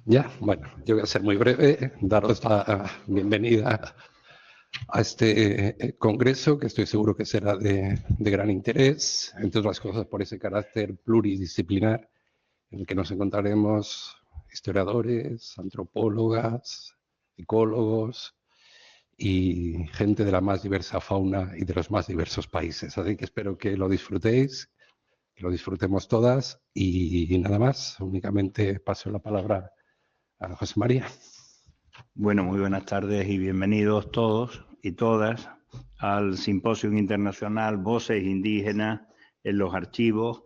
Ya, bueno, yo voy a ser muy breve, daros la bienvenida a este congreso que estoy seguro que será de gran interés, entre otras cosas por ese carácter pluridisciplinar en el que nos encontraremos historiadores, antropólogas, psicólogos y gente de la más diversa fauna y de los más diversos países. Así que espero que lo disfrutéis, que lo disfrutemos todas y nada más, únicamente paso la palabra a José María. Bueno, muy buenas tardes y bienvenidos todos y todas al Simposio Internacional Voces Indígenas en los Archivos,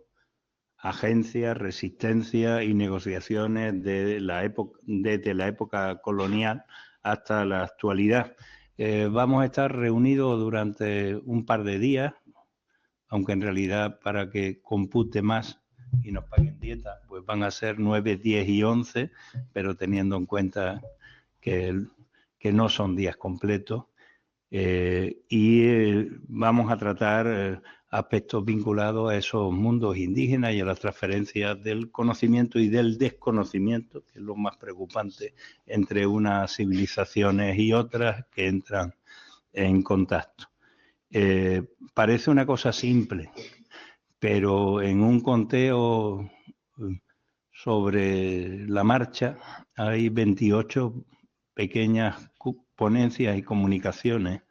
Agencias, Resistencia y Negociaciones desde la época colonial hasta la actualidad. Vamos a estar reunidos durante un par de días, aunque en realidad para que compute más y nos paguen dieta, pues van a ser 9, 10 y 11, pero teniendo en cuenta que no son días completos, vamos a tratar aspectos vinculados a esos mundos indígenas y a las transferencias del conocimiento y del desconocimiento, que es lo más preocupante entre unas civilizaciones y otras que entran en contacto. Parece una cosa simple, pero en un conteo sobre la marcha hay 28 pequeñas ponencias y comunicaciones,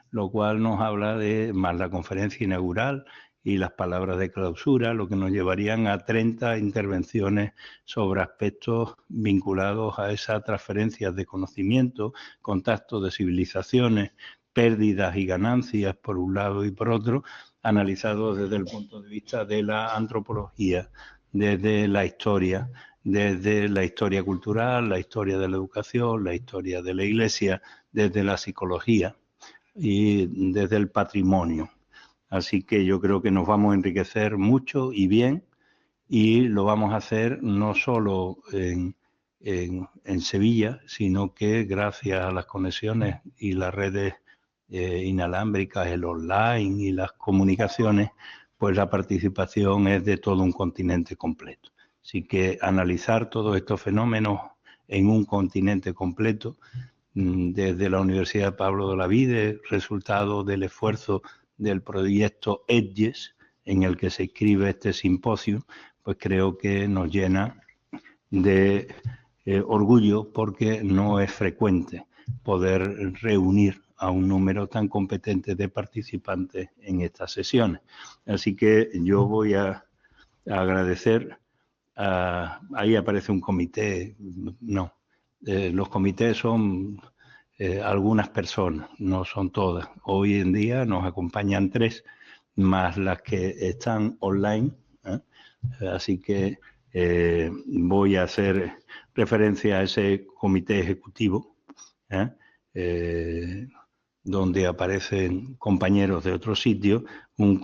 lo cual nos habla de más la conferencia inaugural y las palabras de clausura, lo que nos llevarían a 30 intervenciones sobre aspectos vinculados a esas transferencias de conocimiento, contactos de civilizaciones, pérdidas y ganancias por un lado y por otro, analizados desde el punto de vista de la antropología, desde la historia cultural, la historia de la educación, la historia de la Iglesia, desde la psicología y desde el patrimonio. Así que yo creo que nos vamos a enriquecer mucho y bien, y lo vamos a hacer no solo en Sevilla, sino que gracias a las conexiones y las redes inalámbricas, el online y las comunicaciones, pues la participación es de todo un continente completo. Así que analizar todos estos fenómenos en un continente completo, desde la Universidad Pablo de Olavide, resultado del esfuerzo del proyecto EDGES, en el que se inscribe este simposio, pues creo que nos llena de orgullo, porque no es frecuente poder reunir a un número tan competente de participantes en estas sesiones. Así que yo voy a agradecer. Ahí aparece un comité. No, los comités son algunas personas, no son todas. Hoy en día nos acompañan 3, más las que están online, ¿eh? Así que voy a hacer referencia a ese comité ejecutivo, donde aparecen compañeros de otros sitios, un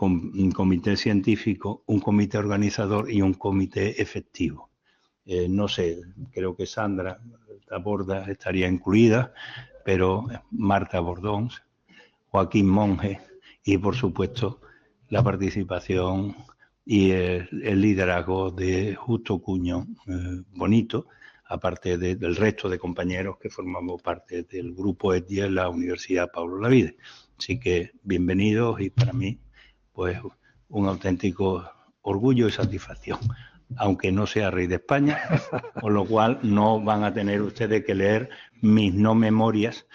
comité científico, un comité organizador y un comité efectivo. No sé, creo que Sandra Taborda estaría incluida, pero Marta Bordons, Joaquín Monge y, por supuesto, la participación y el liderazgo de Justo Cuño Bonito, aparte del resto de compañeros que formamos parte del grupo EDGES en la Universidad Pablo Olavide. Así que bienvenidos, y para mí, pues, un auténtico orgullo y satisfacción, aunque no sea rey de España, con lo cual no van a tener ustedes que leer mis no memorias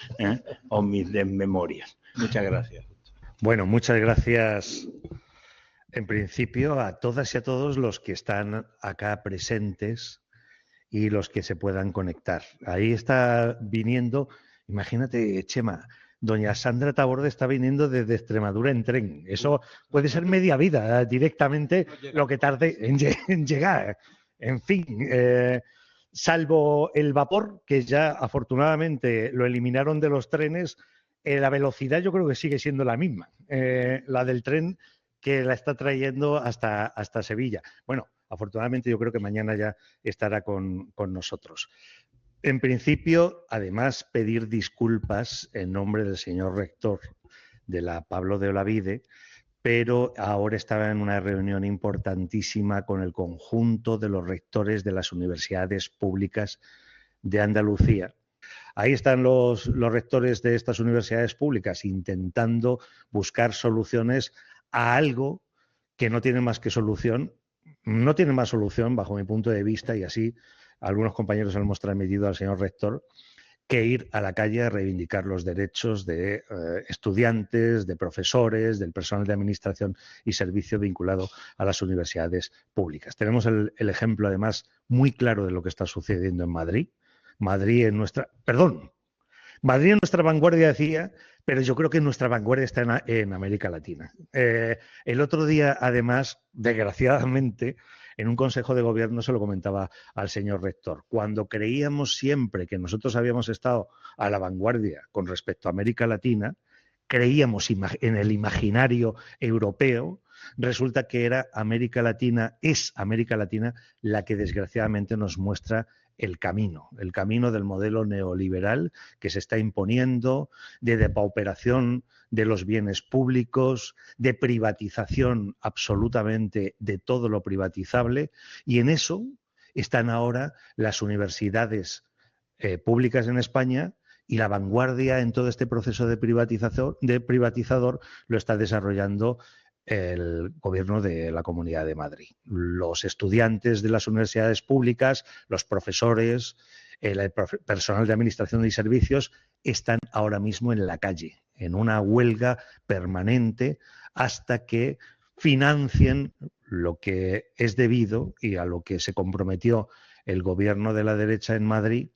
o mis desmemorias. Muchas gracias. Bueno, muchas gracias en principio a todas y a todos los que están acá presentes y los que se puedan conectar. Ahí está viniendo, imagínate, Chema, doña Sandra Taborda está viniendo desde Extremadura en tren. Eso puede ser media vida directamente lo que tarde en llegar. En fin, salvo el vapor, que ya afortunadamente lo eliminaron de los trenes, la velocidad yo creo que sigue siendo la misma, la del tren que la está trayendo hasta Sevilla. Bueno, afortunadamente yo creo que mañana ya estará con nosotros. En principio, además, pedir disculpas en nombre del señor rector de la Pablo de Olavide, pero ahora estaba en una reunión importantísima con el conjunto de los rectores de las universidades públicas de Andalucía. Ahí están los rectores de estas universidades públicas intentando buscar soluciones a algo que no tiene más solución bajo mi punto de vista, y así algunos compañeros han transmitido al señor rector, que ir a la calle a reivindicar los derechos de estudiantes, de profesores, del personal de administración y servicio vinculado a las universidades públicas. Tenemos el ejemplo, además, muy claro de lo que está sucediendo en Madrid. Madrid en nuestra vanguardia, decía, pero yo creo que nuestra vanguardia está en América Latina. El otro día, además, desgraciadamente, en un consejo de gobierno se lo comentaba al señor rector. Cuando creíamos siempre que nosotros habíamos estado a la vanguardia con respecto a América Latina, creíamos en el imaginario europeo, resulta que es América Latina la que desgraciadamente nos muestra el camino del modelo neoliberal que se está imponiendo, de depauperación de los bienes públicos, de privatización absolutamente de todo lo privatizable, y en eso están ahora las universidades públicas en España, y la vanguardia en todo este proceso de privatizador lo está desarrollando el gobierno de la Comunidad de Madrid. Los estudiantes de las universidades públicas, los profesores, el personal de administración y servicios están ahora mismo en la calle, en una huelga permanente hasta que financien lo que es debido y a lo que se comprometió el gobierno de la derecha en Madrid,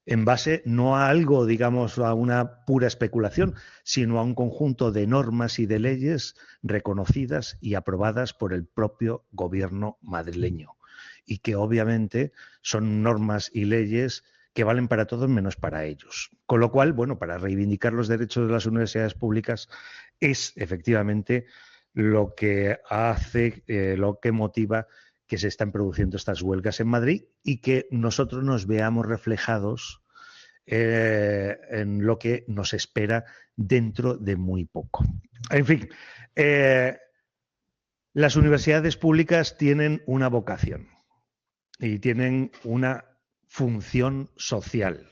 en base no a algo, digamos, a una pura especulación, sino a un conjunto de normas y de leyes reconocidas y aprobadas por el propio gobierno madrileño, y que obviamente son normas y leyes que valen para todos menos para ellos. Con lo cual, bueno, para reivindicar los derechos de las universidades públicas es efectivamente lo que hace, lo que motiva que se están produciendo estas huelgas en Madrid y que nosotros nos veamos reflejados en lo que nos espera dentro de muy poco. En fin, las universidades públicas tienen una vocación y tienen una función social.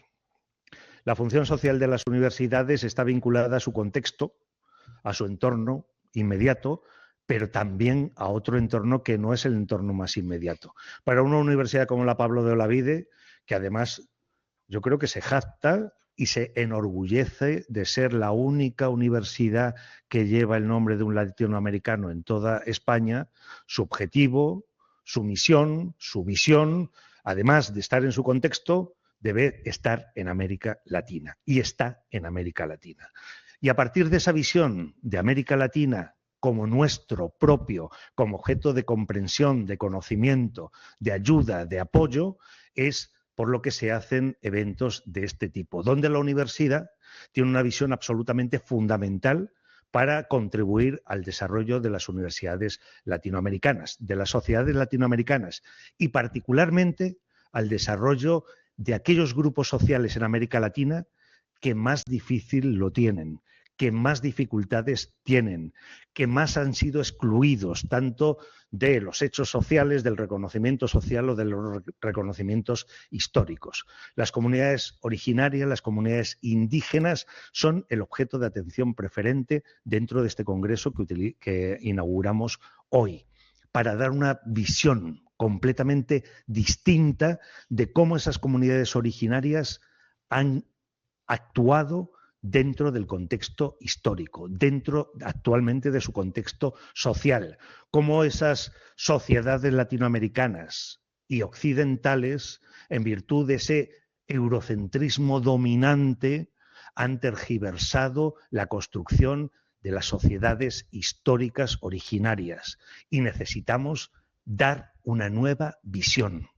La función social de las universidades está vinculada a su contexto, a su entorno inmediato, pero también a otro entorno que no es el entorno más inmediato. Para una universidad como la Pablo de Olavide, que además yo creo que se jacta y se enorgullece de ser la única universidad que lleva el nombre de un latinoamericano en toda España, su objetivo, su misión, su visión, además de estar en su contexto, debe estar en América Latina, y está en América Latina. Y a partir de esa visión de América Latina como nuestro propio, como objeto de comprensión, de conocimiento, de ayuda, de apoyo, es por lo que se hacen eventos de este tipo, donde la universidad tiene una visión absolutamente fundamental para contribuir al desarrollo de las universidades latinoamericanas, de las sociedades latinoamericanas, y particularmente al desarrollo de aquellos grupos sociales en América Latina que más difícil lo tienen, que más dificultades tienen, que más han sido excluidos tanto de los hechos sociales, del reconocimiento social o de los reconocimientos históricos. Las comunidades originarias, las comunidades indígenas son el objeto de atención preferente dentro de este congreso que inauguramos hoy, para dar una visión completamente distinta de cómo esas comunidades originarias han actuado dentro del contexto histórico, dentro actualmente de su contexto social, cómo esas sociedades latinoamericanas y occidentales, en virtud de ese eurocentrismo dominante, han tergiversado la construcción de las sociedades históricas originarias, y necesitamos dar una nueva visión.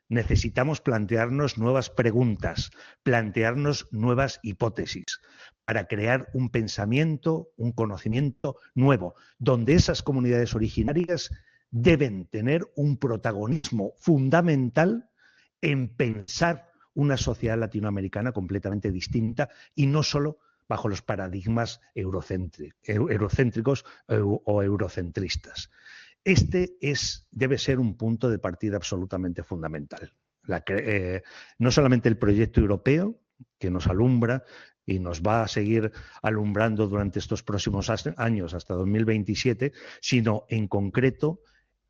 Necesitamos plantearnos nuevas preguntas, plantearnos nuevas hipótesis para crear un pensamiento, un conocimiento nuevo, donde esas comunidades originarias deben tener un protagonismo fundamental en pensar una sociedad latinoamericana completamente distinta y no solo bajo los paradigmas eurocéntricos o eurocentristas. Este debe ser un punto de partida absolutamente fundamental. no solamente el proyecto europeo, que nos alumbra y nos va a seguir alumbrando durante estos próximos años hasta 2027, sino en concreto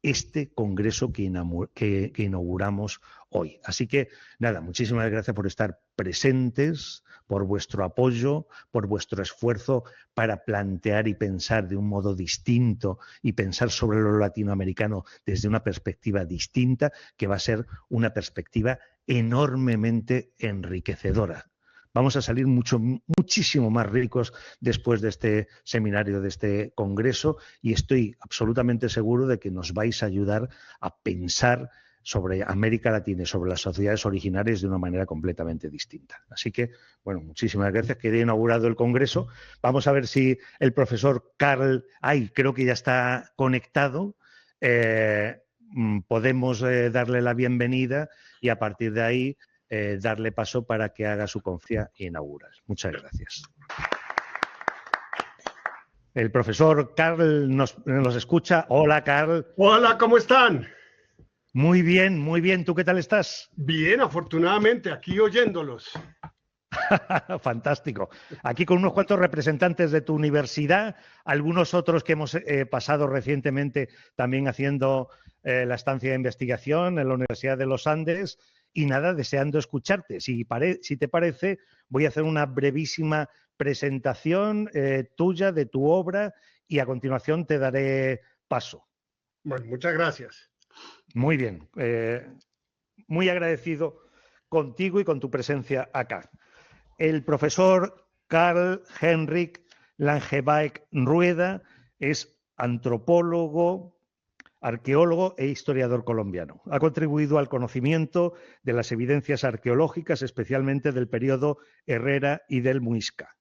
este congreso que inauguramos hoy. Así que, nada, muchísimas gracias por estar presentes, por vuestro apoyo, por vuestro esfuerzo para plantear y pensar de un modo distinto y pensar sobre lo latinoamericano desde una perspectiva distinta, que va a ser una perspectiva enormemente enriquecedora. Vamos a salir muchísimo más ricos después de este seminario, de este congreso, y estoy absolutamente seguro de que nos vais a ayudar a pensar sobre América Latina y sobre las sociedades originarias de una manera completamente distinta. Así que, bueno, muchísimas gracias. Queda inaugurado el congreso. Vamos a ver si el profesor Carl, creo que ya está conectado, podemos darle la bienvenida y a partir de ahí darle paso para que haga su conferencia inaugural. Muchas gracias. El profesor Carl nos escucha. Hola, Carl. Hola, ¿cómo están? Muy bien, muy bien. ¿Tú qué tal estás? Bien, afortunadamente, aquí oyéndolos. Fantástico. Aquí con unos cuantos representantes de tu universidad, algunos otros que hemos pasado recientemente también haciendo la estancia de investigación en la Universidad de los Andes. Y nada, deseando escucharte. Si te parece, voy a hacer una brevísima presentación tuya, de tu obra, y a continuación te daré paso. Bueno, muchas gracias. Muy bien. Muy agradecido contigo y con tu presencia acá. El profesor Karl-Heinrich Langebaek Rueda es antropólogo, arqueólogo e historiador colombiano. Ha contribuido al conocimiento de las evidencias arqueológicas, especialmente del periodo Herrera y del Muisca.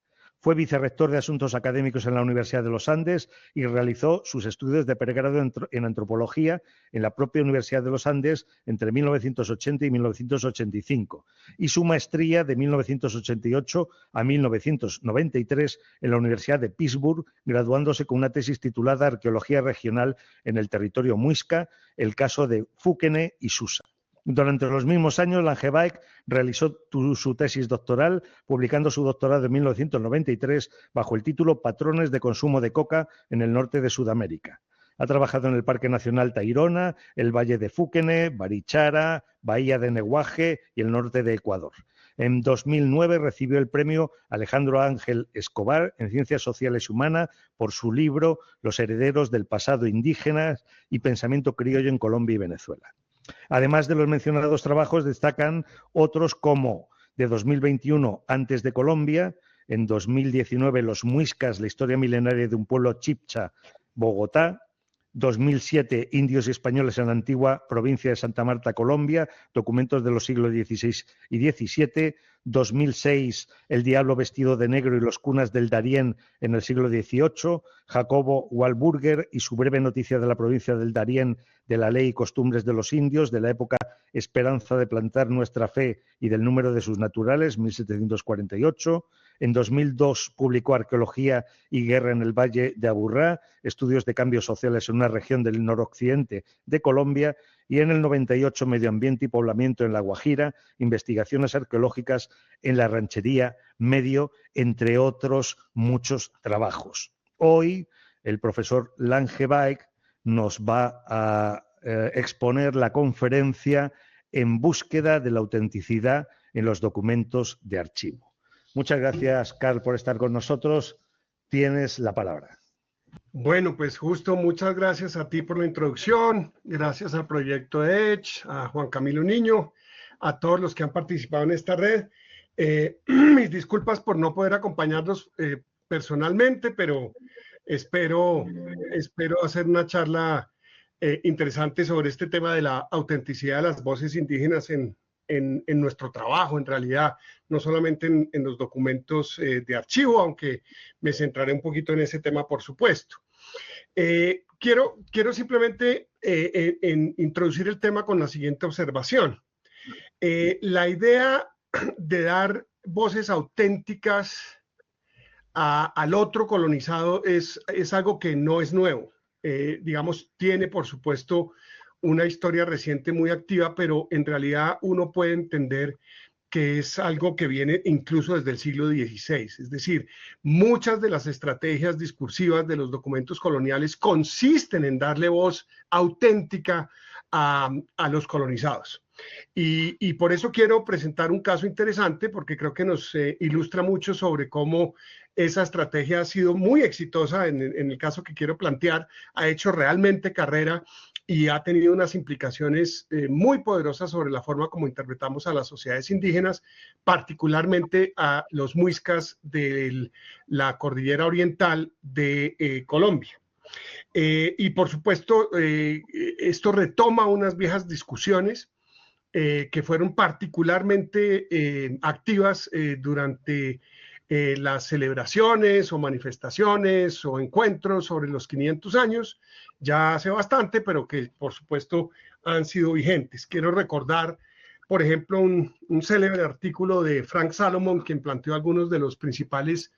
Fue vicerrector de Asuntos Académicos en la Universidad de los Andes y realizó sus estudios de pregrado en antropología en la propia Universidad de los Andes entre 1980 y 1985 y su maestría de 1988 a 1993 en la Universidad de Pittsburgh, graduándose con una tesis titulada Arqueología Regional en el Territorio Muisca, el caso de Fúquene y Susa. Durante los mismos años, Langebaek realizó su tesis doctoral, publicando su doctorado en 1993 bajo el título Patrones de consumo de coca en el norte de Sudamérica. Ha trabajado en el Parque Nacional Tayrona, el Valle de Fúquene, Barichara, Bahía de Neguaje y el norte de Ecuador. En 2009 recibió el premio Alejandro Ángel Escobar en Ciencias Sociales y Humanas por su libro Los herederos del pasado indígenas y pensamiento criollo en Colombia y Venezuela. Además de los mencionados trabajos, destacan otros como de 2021, Antes de Colombia, en 2019, Los Muiscas, la historia milenaria de un pueblo chibcha, Bogotá, 2007, Indios y Españoles en la antigua provincia de Santa Marta, Colombia, documentos de los siglos XVI y XVII, 2006, El diablo vestido de negro y los cunas del Darién en el siglo XVIII, Jacobo Walburger y su breve noticia de la provincia del Darién, de la ley y costumbres de los indios, de la época Esperanza de plantar nuestra fe y del número de sus naturales, 1748. En 2002 publicó Arqueología y guerra en el Valle de Aburrá, estudios de cambios sociales en una región del noroccidente de Colombia, y en el 98 Medio ambiente y poblamiento en La Guajira, investigaciones arqueológicas en la ranchería Medio, entre otros muchos trabajos. Hoy el profesor Langebaek nos va a exponer la conferencia En búsqueda de la autenticidad en los documentos de archivo. Muchas gracias, Carl, por estar con nosotros. Tienes la palabra. Bueno, pues justo muchas gracias a ti por la introducción, gracias al proyecto de Edge, a Juan Camilo Niño, a todos los que han participado en esta red. Mis disculpas por no poder acompañarlos personalmente, pero espero hacer una charla interesante sobre este tema de la autenticidad de las voces indígenas en nuestro trabajo, en realidad, no solamente en los documentos de archivo, aunque me centraré un poquito en ese tema, por supuesto. Quiero simplemente introducir el tema con la siguiente observación. La idea de dar voces auténticas al otro colonizado es algo que no es nuevo. Digamos, tiene, por supuesto, una historia reciente muy activa, pero en realidad uno puede entender que es algo que viene incluso desde el siglo XVI. Es decir, muchas de las estrategias discursivas de los documentos coloniales consisten en darle voz auténtica a los colonizados. Y por eso quiero presentar un caso interesante, porque creo que nos ilustra mucho sobre cómo esa estrategia ha sido muy exitosa en el caso que quiero plantear, ha hecho realmente carrera y ha tenido unas implicaciones muy poderosas sobre la forma como interpretamos a las sociedades indígenas, particularmente a los muiscas de la cordillera oriental de Colombia. Y por supuesto, esto retoma unas viejas discusiones que fueron particularmente activas durante las celebraciones o manifestaciones o encuentros sobre los 500 años, ya hace bastante, pero que por supuesto han sido vigentes. Quiero recordar, por ejemplo, un célebre artículo de Frank Salomon, quien planteó algunos de los principales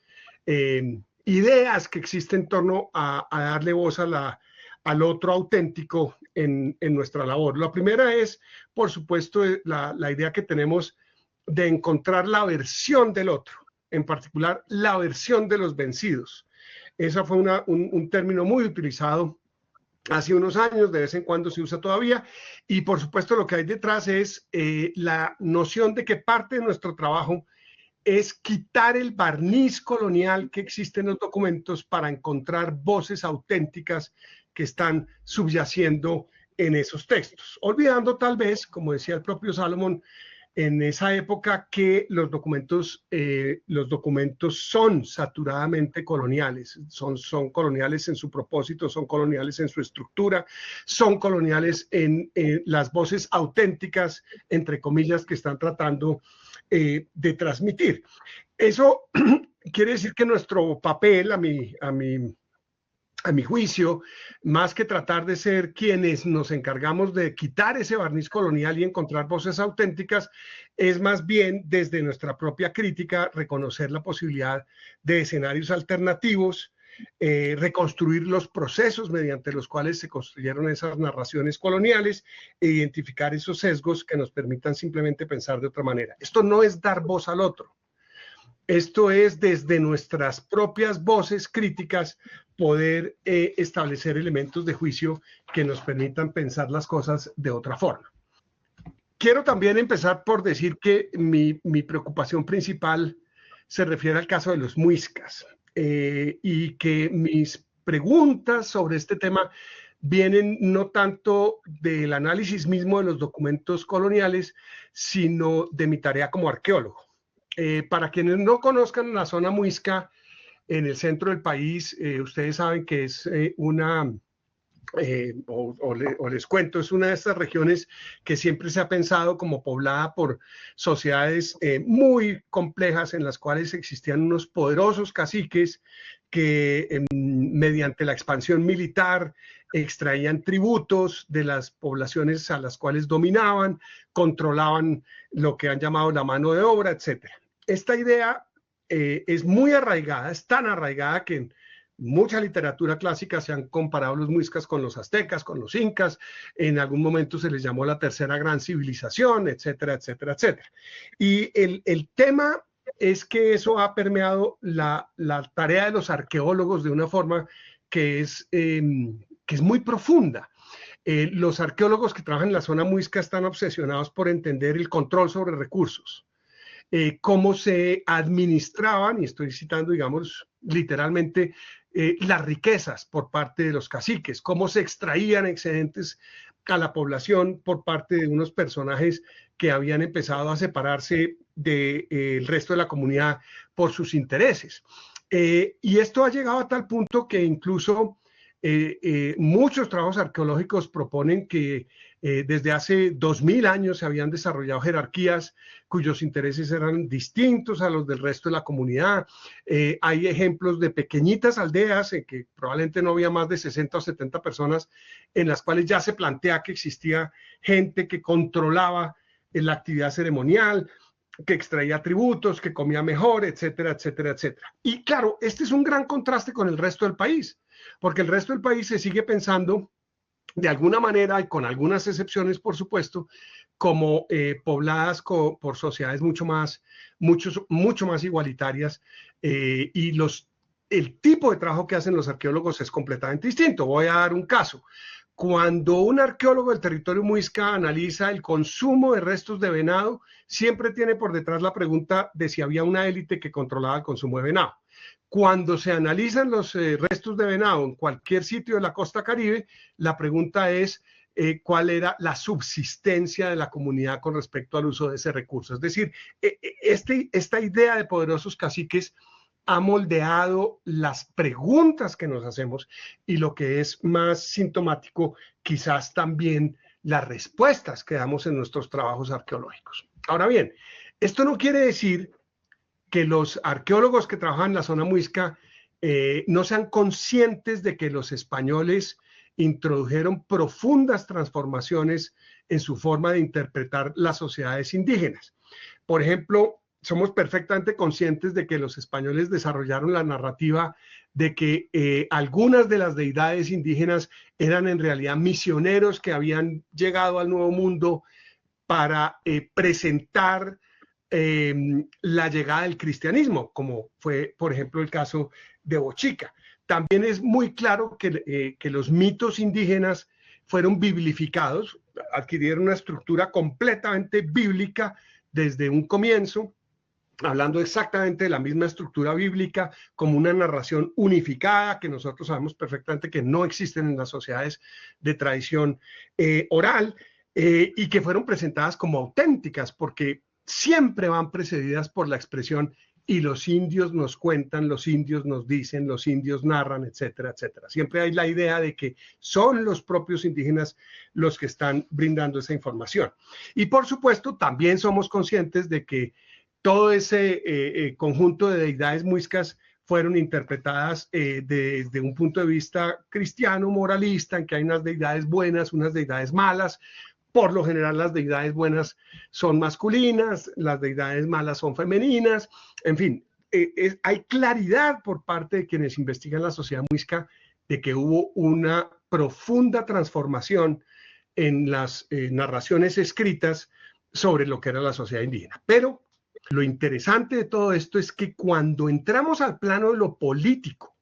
ideas que existen en torno a darle voz al otro auténtico en nuestra labor. La primera es, por supuesto, la idea que tenemos de encontrar la versión del otro, en particular la versión de los vencidos. Esa fue un término muy utilizado hace unos años, de vez en cuando se usa todavía, y por supuesto lo que hay detrás es la noción de que parte de nuestro trabajo es quitar el barniz colonial que existe en los documentos para encontrar voces auténticas que están subyaciendo en esos textos, olvidando tal vez, como decía el propio Salomon, en esa época que los documentos son saturadamente coloniales, son coloniales en su propósito, son coloniales en su estructura, son coloniales en las voces auténticas, entre comillas, que están tratando de transmitir. Eso quiere decir que nuestro papel, a mi juicio, más que tratar de ser quienes nos encargamos de quitar ese barniz colonial y encontrar voces auténticas, es más bien desde nuestra propia crítica reconocer la posibilidad de escenarios alternativos, reconstruir los procesos mediante los cuales se construyeron esas narraciones coloniales e identificar esos sesgos que nos permitan simplemente pensar de otra manera. Esto no es dar voz al otro. Esto es desde nuestras propias voces críticas poder establecer elementos de juicio que nos permitan pensar las cosas de otra forma. Quiero también empezar por decir que mi preocupación principal se refiere al caso de los muiscas y que mis preguntas sobre este tema vienen no tanto del análisis mismo de los documentos coloniales, sino de mi tarea como arqueólogo. Para quienes no conozcan la zona muisca en el centro del país, ustedes saben que es les cuento, es una de estas regiones que siempre se ha pensado como poblada por sociedades muy complejas en las cuales existían unos poderosos caciques que mediante la expansión militar extraían tributos de las poblaciones a las cuales dominaban, controlaban lo que han llamado la mano de obra, etc. Esta idea es muy arraigada, es tan arraigada que en mucha literatura clásica se han comparado los muiscas con los aztecas, con los incas, en algún momento se les llamó la tercera gran civilización, etcétera, etcétera, etcétera. Y el tema es que eso ha permeado la tarea de los arqueólogos de una forma que es muy profunda. Los arqueólogos que trabajan en la zona muisca están obsesionados por entender el control sobre recursos, cómo se administraban, y estoy citando, digamos, literalmente, las riquezas por parte de los caciques, cómo se extraían excedentes a la población por parte de unos personajes que habían empezado a separarse del resto de la comunidad por sus intereses. Y esto ha llegado a tal punto que incluso muchos trabajos arqueológicos proponen que desde hace 2000 años se habían desarrollado jerarquías cuyos intereses eran distintos a los del resto de la comunidad. Hay ejemplos de pequeñitas aldeas en que probablemente no había más de 60 o 70 personas, en las cuales ya se plantea que existía gente que controlaba la actividad ceremonial, que extraía tributos, que comía mejor, etcétera, etcétera, etcétera. Y claro, este es un gran contraste con el resto del país, porque el resto del país se sigue pensando de alguna manera y con algunas excepciones, por supuesto, como pobladas por sociedades mucho más igualitarias, y el tipo de trabajo que hacen los arqueólogos es completamente distinto. Voy a dar un caso. Cuando un arqueólogo del territorio muisca analiza el consumo de restos de venado, siempre tiene por detrás la pregunta de si había una élite que controlaba el consumo de venado. Cuando se analizan los restos de venado en cualquier sitio de la costa caribe, la pregunta es cuál era la subsistencia de la comunidad con respecto al uso de ese recurso. Es decir, esta idea de poderosos caciques ha moldeado las preguntas que nos hacemos y, lo que es más sintomático, quizás también las respuestas que damos en nuestros trabajos arqueológicos. Ahora bien, esto no quiere decir que los arqueólogos que trabajan en la zona muisca no sean conscientes de que los españoles introdujeron profundas transformaciones en su forma de interpretar las sociedades indígenas. Por ejemplo, somos perfectamente conscientes de que los españoles desarrollaron la narrativa de que algunas de las deidades indígenas eran en realidad misioneros que habían llegado al Nuevo Mundo para presentar la llegada del cristianismo, como fue, por ejemplo, el caso de Bochica. También es muy claro que los mitos indígenas fueron biblificados, adquirieron una estructura completamente bíblica desde un comienzo, hablando exactamente de la misma estructura bíblica, como una narración unificada, que nosotros sabemos perfectamente que no existen en las sociedades de tradición oral, y que fueron presentadas como auténticas, porque siempre van precedidas por la expresión "y los indios nos cuentan, los indios nos dicen, los indios narran", etcétera, etcétera. Siempre hay la idea de que son los propios indígenas los que están brindando esa información. Y por supuesto, también somos conscientes de que todo ese conjunto de deidades muiscas fueron interpretadas desde un punto de vista cristiano, moralista, en que hay unas deidades buenas, unas deidades malas. Por lo general, las deidades buenas son masculinas, las deidades malas son femeninas. En fin, hay claridad por parte de quienes investigan la sociedad muisca de que hubo una profunda transformación en las narraciones escritas sobre lo que era la sociedad indígena. Pero lo interesante de todo esto es que cuando entramos al plano de lo político,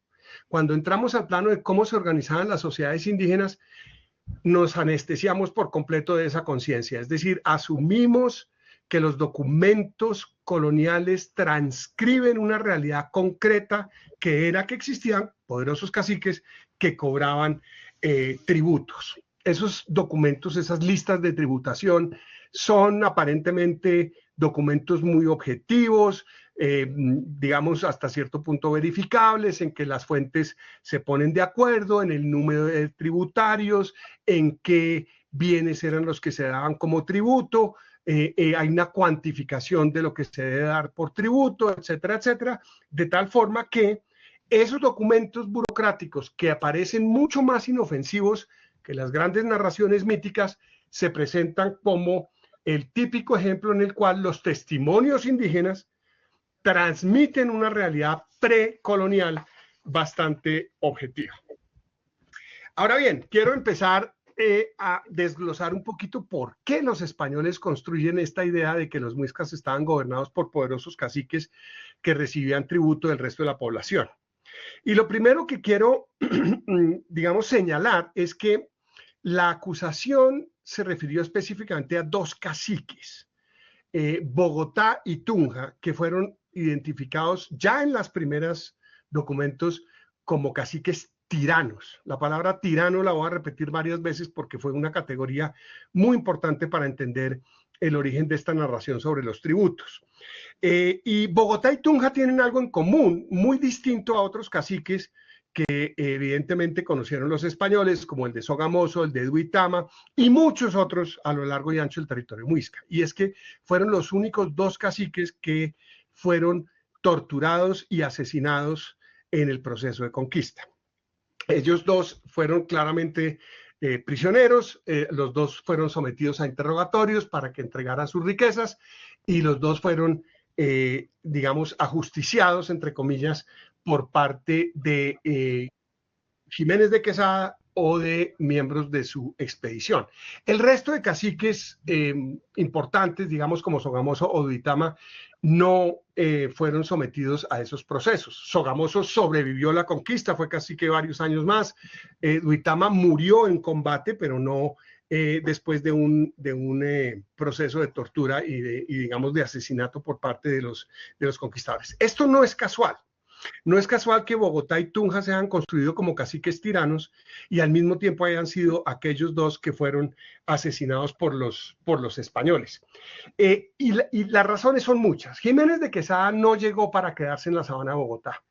cuando entramos al plano de cómo se organizaban las sociedades indígenas, nos anestesiamos por completo de esa conciencia. Es decir, asumimos que los documentos coloniales transcriben una realidad concreta, que era que existían poderosos caciques que cobraban tributos. Esos documentos, esas listas de tributación, son aparentemente documentos muy objetivos, digamos hasta cierto punto verificables, en que las fuentes se ponen de acuerdo en el número de tributarios, en qué bienes eran los que se daban como tributo, hay una cuantificación de lo que se debe dar por tributo, etcétera, etcétera, de tal forma que esos documentos burocráticos, que aparecen mucho más inofensivos que las grandes narraciones míticas, se presentan como el típico ejemplo en el cual los testimonios indígenas transmiten una realidad precolonial bastante objetiva. Ahora bien, quiero empezar a desglosar un poquito por qué los españoles construyen esta idea de que los muiscas estaban gobernados por poderosos caciques que recibían tributo del resto de la población. Y lo primero que quiero, digamos, señalar es que la acusación se refirió específicamente a dos caciques, Bogotá y Tunja, que fueron identificados ya en las primeras documentos como caciques tiranos. La palabra tirano la voy a repetir varias veces porque fue una categoría muy importante para entender el origen de esta narración sobre los tributos. Y Bogotá y Tunja tienen algo en común, muy distinto a otros caciques que evidentemente conocieron los españoles, como el de Sogamoso, el de Duitama y muchos otros a lo largo y ancho del territorio muisca. Y es que fueron los únicos dos caciques que fueron torturados y asesinados en el proceso de conquista. Ellos dos fueron claramente prisioneros, los dos fueron sometidos a interrogatorios para que entregaran sus riquezas y los dos fueron, digamos, ajusticiados, entre comillas, por parte de Jiménez de Quesada o de miembros de su expedición. El resto de caciques importantes, digamos como Sogamoso o Duitama, no fueron sometidos a esos procesos. Sogamoso sobrevivió la conquista, fue cacique varios años más. Duitama murió en combate, pero no después de un proceso de tortura y digamos de asesinato por parte de los conquistadores. Esto no es casual. No es casual que Bogotá y Tunja se hayan construido como caciques tiranos y al mismo tiempo hayan sido aquellos dos que fueron asesinados por los españoles. Y las razones son muchas. Jiménez de Quesada no llegó para quedarse en la sabana de Bogotá.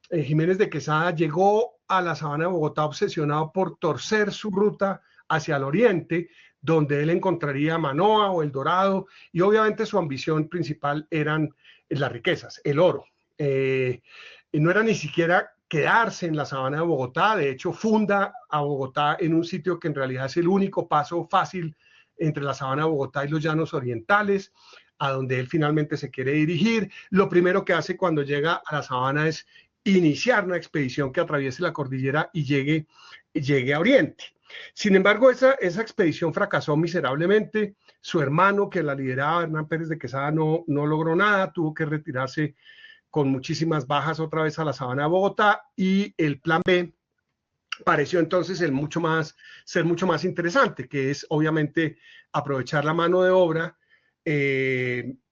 Jiménez de Quesada llegó a la sabana de Bogotá obsesionado por torcer su ruta hacia el oriente, donde él encontraría Manoa o El Dorado, y obviamente su ambición principal eran las riquezas, el oro. No era ni siquiera quedarse en la sabana de Bogotá, de hecho funda a Bogotá en un sitio que en realidad es el único paso fácil entre la sabana de Bogotá y los llanos orientales, a donde él finalmente se quiere dirigir. Lo primero que hace cuando llega a la sabana es iniciar una expedición que atraviese la cordillera y llegue a Oriente. Sin embargo, esa expedición fracasó miserablemente. Su hermano, que la lideraba, Hernán Pérez de Quesada, no logró nada, tuvo que retirarse con muchísimas bajas otra vez a la sabana de Bogotá, y el plan B pareció entonces ser mucho más interesante, que es obviamente aprovechar la mano de obra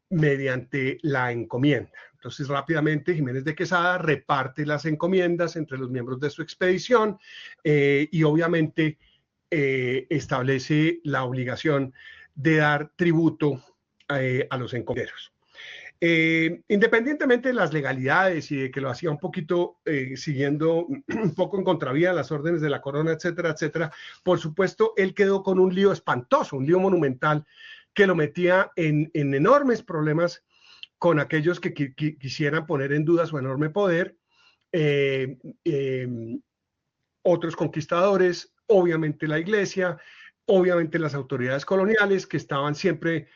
mediante la encomienda. Entonces rápidamente Jiménez de Quesada reparte las encomiendas entre los miembros de su expedición y obviamente establece la obligación de dar tributo a los encomenderos. Independientemente de las legalidades y de que lo hacía un poquito siguiendo un poco en contravía de las órdenes de la corona, etcétera, etcétera, por supuesto él quedó con un lío espantoso, un lío monumental que lo metía en enormes problemas con aquellos que quisieran poner en duda su enorme poder, otros conquistadores, obviamente la iglesia, obviamente las autoridades coloniales que estaban siempre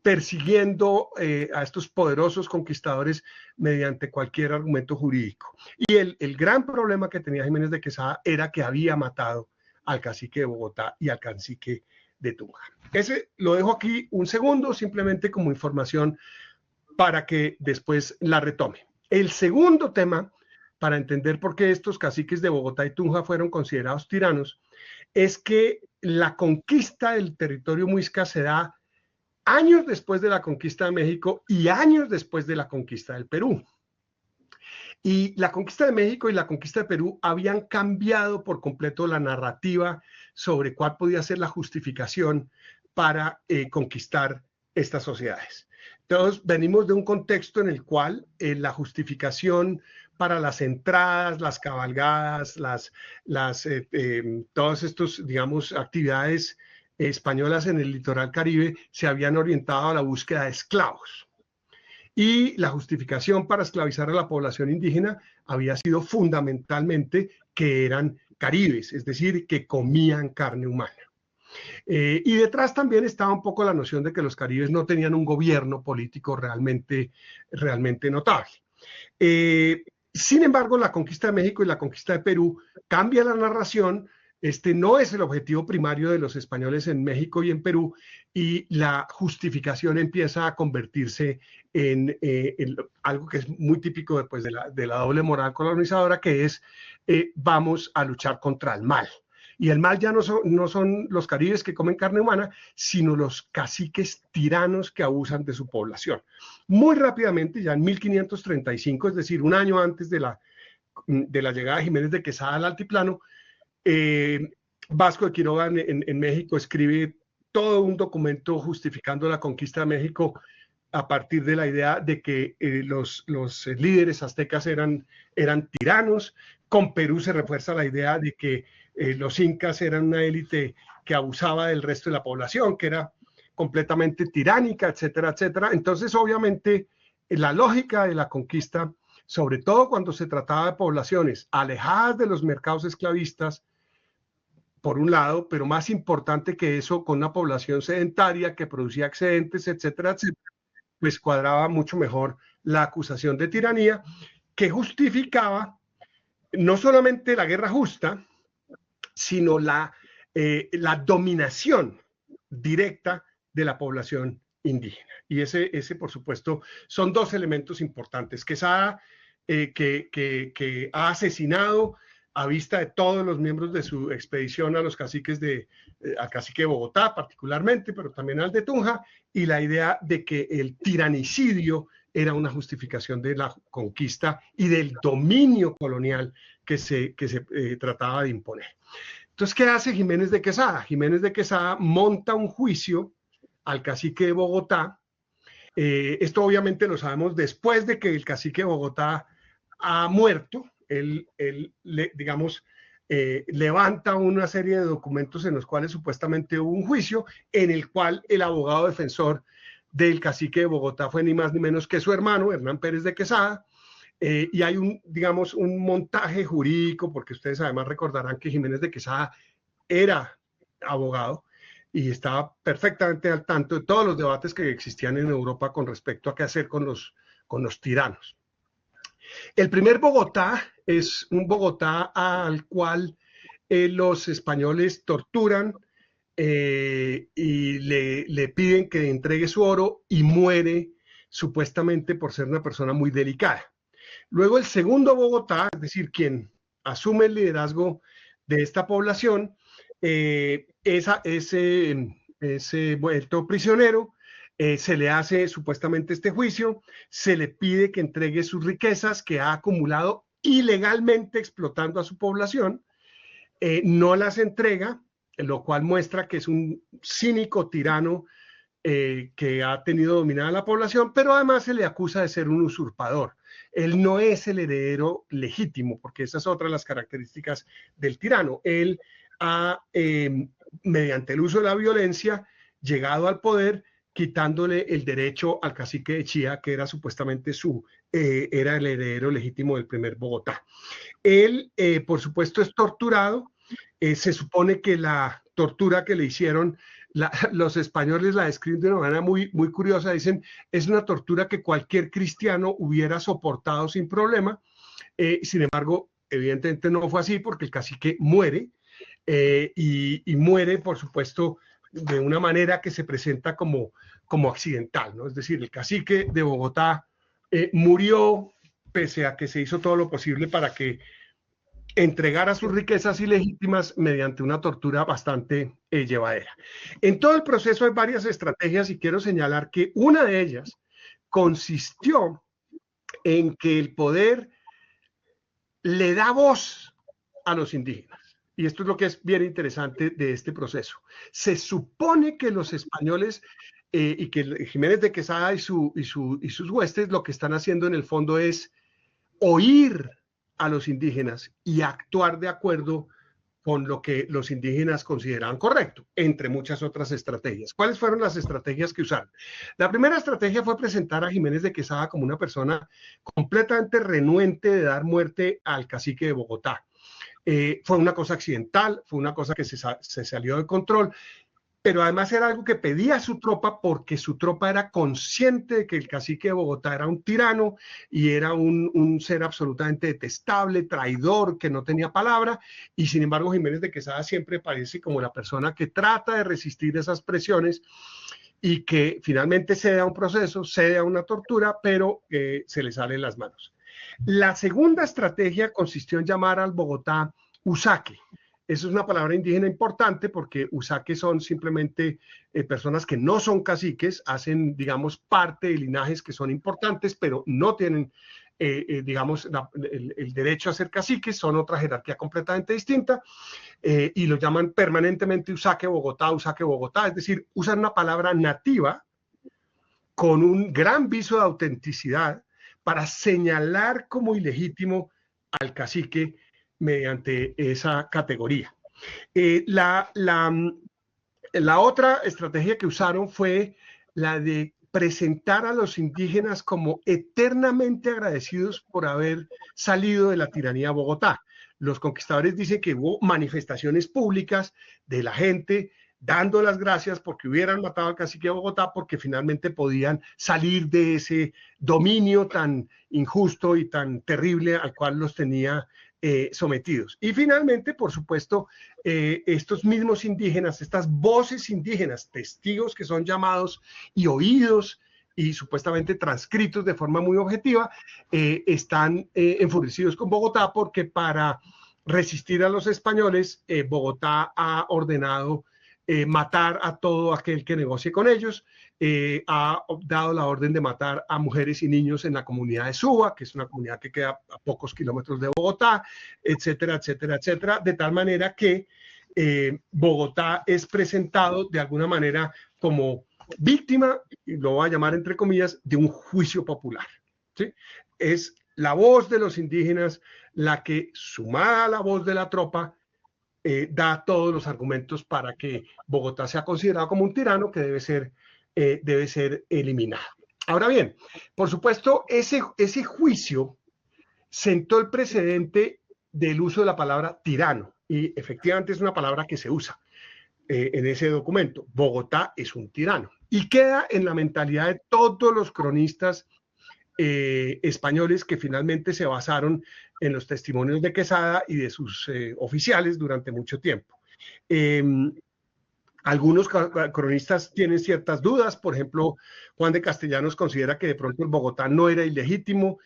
persiguiendo a estos poderosos conquistadores mediante cualquier argumento jurídico. Y el gran problema que tenía Jiménez de Quesada era que había matado al cacique de Bogotá y al cacique de Tunja. Ese lo dejo aquí un segundo, simplemente como información para que después la retome. El segundo tema, para entender por qué estos caciques de Bogotá y Tunja fueron considerados tiranos, es que la conquista del territorio muisca se da años después de la conquista de México y años después de la conquista del Perú. Y la conquista de México y la conquista de Perú habían cambiado por completo la narrativa sobre cuál podía ser la justificación para conquistar estas sociedades. Entonces, venimos de un contexto en el cual la justificación para las entradas, las cabalgadas, todas estas, digamos, actividades españolas en el litoral caribe se habían orientado a la búsqueda de esclavos. Y la justificación para esclavizar a la población indígena había sido fundamentalmente que eran caribes, es decir, que comían carne humana. Y detrás también estaba un poco la noción de que los caribes no tenían un gobierno político realmente notable. Sin embargo, la conquista de México y la conquista de Perú cambia la narración. Este no es el objetivo primario de los españoles en México y en Perú, y la justificación empieza a convertirse en algo que es muy típico después de la doble moral colonizadora, que es vamos a luchar contra el mal. Y el mal ya no son los caribes que comen carne humana, sino los caciques tiranos que abusan de su población. Muy rápidamente, ya en 1535, es decir, un año antes de la llegada de Jiménez de Quesada al altiplano, Vasco de Quiroga en México escribe todo un documento justificando la conquista de México a partir de la idea de que los líderes aztecas eran tiranos. Con Perú se refuerza la idea de que los incas eran una élite que abusaba del resto de la población, que era completamente tiránica, etcétera, etcétera. Entonces, obviamente, la lógica de la conquista, sobre todo cuando se trataba de poblaciones alejadas de los mercados esclavistas, por un lado, pero más importante que eso, con una población sedentaria que producía excedentes, etcétera, etcétera, pues cuadraba mucho mejor la acusación de tiranía, que justificaba no solamente la guerra justa, sino la dominación directa de la población indígena. Y ese por supuesto, son dos elementos importantes. Quesada, que ha asesinado a vista de todos los miembros de su expedición a los caciques al cacique de Bogotá particularmente, pero también al de Tunja, y la idea de que el tiranicidio era una justificación de la conquista y del dominio colonial que se trataba de imponer. Entonces, ¿qué hace Jiménez de Quesada? Jiménez de Quesada monta un juicio al cacique de Bogotá. Esto obviamente lo sabemos después de que el cacique de Bogotá ha muerto. Él digamos, levanta una serie de documentos en los cuales supuestamente hubo un juicio, en el cual el abogado defensor del cacique de Bogotá fue ni más ni menos que su hermano, Hernán Pérez de Quesada. Y hay digamos, un montaje jurídico, porque ustedes además recordarán que Jiménez de Quesada era abogado y estaba perfectamente al tanto de todos los debates que existían en Europa con respecto a qué hacer con los tiranos. El primer Bogotá es un Bogotá al cual los españoles torturan y le piden que entregue su oro, y muere supuestamente por ser una persona muy delicada. Luego el segundo Bogotá, es decir, quien asume el liderazgo de esta población, ese vuelto prisionero, se le hace supuestamente este juicio, se le pide que entregue sus riquezas que ha acumulado ilegalmente explotando a su población, no las entrega, lo cual muestra que es un cínico tirano que ha tenido dominada la población, pero además se le acusa de ser un usurpador. Él no es el heredero legítimo, porque esa es otra de las características del tirano. Él ha, mediante el uso de la violencia, llegado al poder, quitándole el derecho al cacique de Chía, que era supuestamente era el heredero legítimo del primer Bogotá. Él, por supuesto, es torturado. Se supone que la tortura que le hicieron, los españoles la describen de una manera muy, muy curiosa. Dicen, es una tortura que cualquier cristiano hubiera soportado sin problema. Sin embargo, evidentemente no fue así, porque el cacique muere, y muere, por supuesto, de una manera que se presenta como accidental, ¿no? Es decir, el cacique de Bogotá murió pese a que se hizo todo lo posible para que entregara sus riquezas ilegítimas mediante una tortura bastante llevadera. En todo el proceso hay varias estrategias, y quiero señalar que una de ellas consistió en que el poder le da voz a los indígenas. Y esto es lo que es bien interesante de este proceso. Se supone que los españoles y que Jiménez de Quesada y sus huestes lo que están haciendo en el fondo es oír a los indígenas y actuar de acuerdo con lo que los indígenas consideraban correcto, entre muchas otras estrategias. ¿Cuáles fueron las estrategias que usaron? La primera estrategia fue presentar a Jiménez de Quesada como una persona completamente renuente de dar muerte al cacique de Bogotá. Fue una cosa accidental, fue una cosa que se salió de control, pero además era algo que pedía a su tropa, porque su tropa era consciente de que el cacique de Bogotá era un tirano y era un ser absolutamente detestable, traidor, que no tenía palabra, y sin embargo Jiménez de Quesada siempre parece como la persona que trata de resistir esas presiones y que finalmente cede a un proceso, cede a una tortura, pero se le sale en las manos. La segunda estrategia consistió en llamar al Bogotá Usaque. Eso es una palabra indígena importante, porque Usaque son simplemente personas que no son caciques, hacen, digamos, parte de linajes que son importantes, pero no tienen, digamos, el derecho a ser caciques, son otra jerarquía completamente distinta, y lo llaman permanentemente Usaque Bogotá, es decir, usan una palabra nativa con un gran viso de autenticidad para señalar como ilegítimo al cacique mediante esa categoría. La otra estrategia que usaron fue la de presentar a los indígenas como eternamente agradecidos por haber salido de la tiranía de Bogotá. Los conquistadores dicen que hubo manifestaciones públicas de la gente dando las gracias porque hubieran matado al cacique de Bogotá, porque finalmente podían salir de ese dominio tan injusto y tan terrible al cual los tenía sometidos. Y finalmente, por supuesto, estos mismos indígenas, estas voces indígenas, testigos que son llamados y oídos y supuestamente transcritos de forma muy objetiva, están enfurecidos con Bogotá porque para resistir a los españoles, Bogotá ha ordenado matar a todo aquel que negocie con ellos, ha dado la orden de matar a mujeres y niños en la comunidad de Suba, que es una comunidad que queda a pocos kilómetros de Bogotá, etcétera, etcétera, etcétera, de tal manera que Bogotá es presentado de alguna manera como víctima, y lo voy a llamar entre comillas, de un juicio popular, ¿sí? Es la voz de los indígenas la que, sumada a la voz de la tropa, da todos los argumentos para que Bogotá sea considerado como un tirano que debe ser eliminado. Ahora bien, por supuesto, ese juicio sentó el precedente del uso de la palabra tirano, y efectivamente es una palabra que se usa en ese documento. Bogotá es un tirano, y queda en la mentalidad de todos los cronistas españoles que finalmente se basaron en los testimonios de Quesada y de sus oficiales durante mucho tiempo. Algunos cronistas tienen ciertas dudas, por ejemplo, Juan de Castellanos considera que de pronto el Bogotá no era ilegítimo,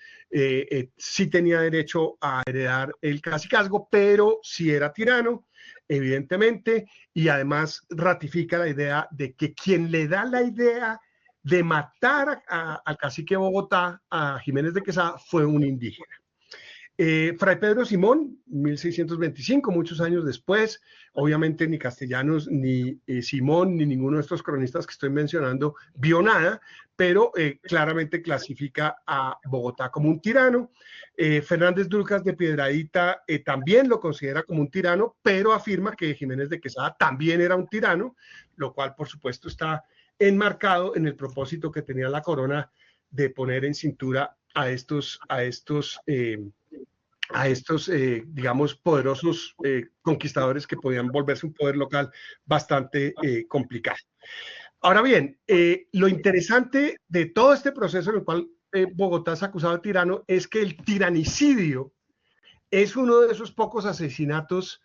sí tenía derecho a heredar el cacicazgo, pero sí era tirano, evidentemente, y además ratifica la idea de que quien le da la idea de matar al cacique de Bogotá, a Jiménez de Quesada, fue un indígena. Fray Pedro Simón, 1625, muchos años después, obviamente ni Castellanos, ni Simón, ni ninguno de estos cronistas que estoy mencionando vio nada, pero claramente clasifica a Bogotá como un tirano. Fernández Drucas de Piedradita también lo considera como un tirano, pero afirma que Jiménez de Quesada también era un tirano, lo cual por supuesto está enmarcado en el propósito que tenía la corona de poner en cintura a estos digamos, poderosos conquistadores que podían volverse un poder local bastante complicado. Ahora bien, lo interesante de todo este proceso en el cual Bogotá es acusado de tirano es que el tiranicidio es uno de esos pocos asesinatos